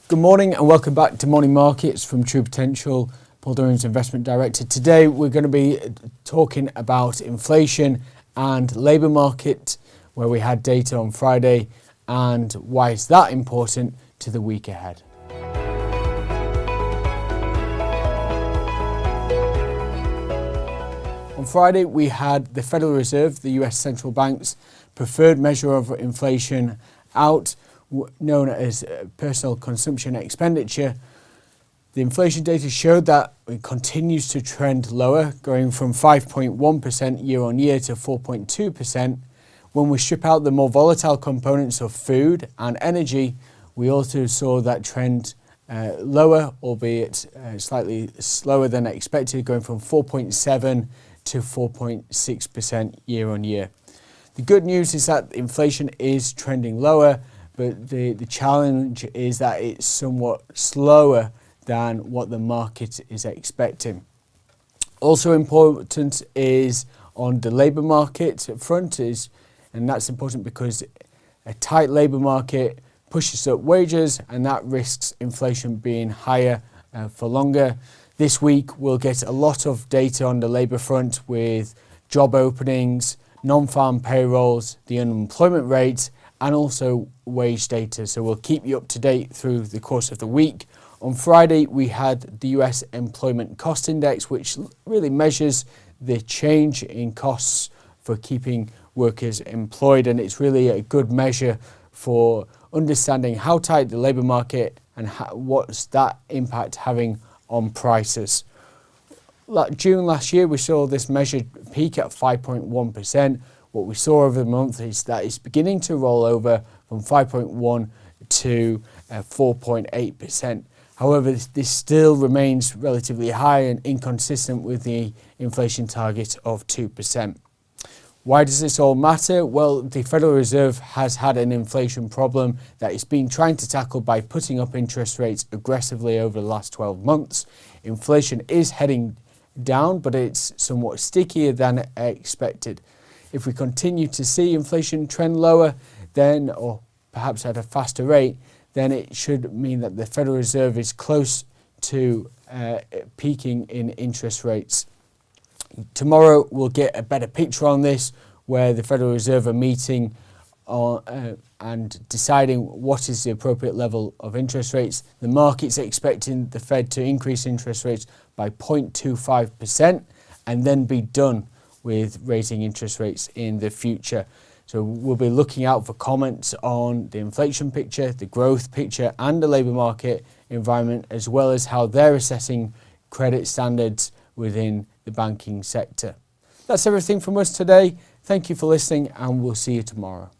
Good morning and welcome back to Morning Markets from True Potential. Paul Durham's Investment Director. Today we're going to be talking about inflation and labour market, where we had data on Friday, and why is that important to the week ahead. On Friday we had the Federal Reserve, the US central bank's preferred measure of inflation out, known as personal consumption expenditure. The inflation data showed that it continues to trend lower, going from 5.1% year on year to 4.2%. When we strip out the more volatile components of food and energy, we also saw that trend lower, albeit slightly slower than expected, going from 4.7% to 4.6% year on year. The good news is that inflation is trending lower, but the challenge is that it's somewhat slower than what the market is expecting. Also important is on the labour market front, and that's important because a tight labour market pushes up wages, and that risks inflation being higher for longer. This week we'll get a lot of data on the labour front with job openings, non-farm payrolls, the unemployment rate, and also wage data. So we'll keep you up to date through the course of the week. On Friday, we had the US Employment Cost Index, which really measures the change in costs for keeping workers employed. And it's really a good measure for understanding how tight the labour market and what's that impact having on prices. June last year, we saw this measure peak at 5.1%. What we saw over the month is that it's beginning to roll over from 5.1 to 4.8%. However, this still remains relatively high and inconsistent with the inflation target of 2%. Why does this all matter? Well, the Federal Reserve has had an inflation problem that it's been trying to tackle by putting up interest rates aggressively over the last 12 months. Inflation is heading down, but it's somewhat stickier than expected. If we continue to see inflation trend lower, then, or perhaps at a faster rate, then it should mean that the Federal Reserve is close to peaking in interest rates. Tomorrow we'll get a better picture on this, where the Federal Reserve are meeting and deciding what is the appropriate level of interest rates. The market's expecting the Fed to increase interest rates by 0.25% and then be done with raising interest rates in the future. So we'll be looking out for comments on the inflation picture, the growth picture, and the labour market environment, as well as how they're assessing credit standards within the banking sector. That's everything from us today. Thank you for listening, and we'll see you tomorrow.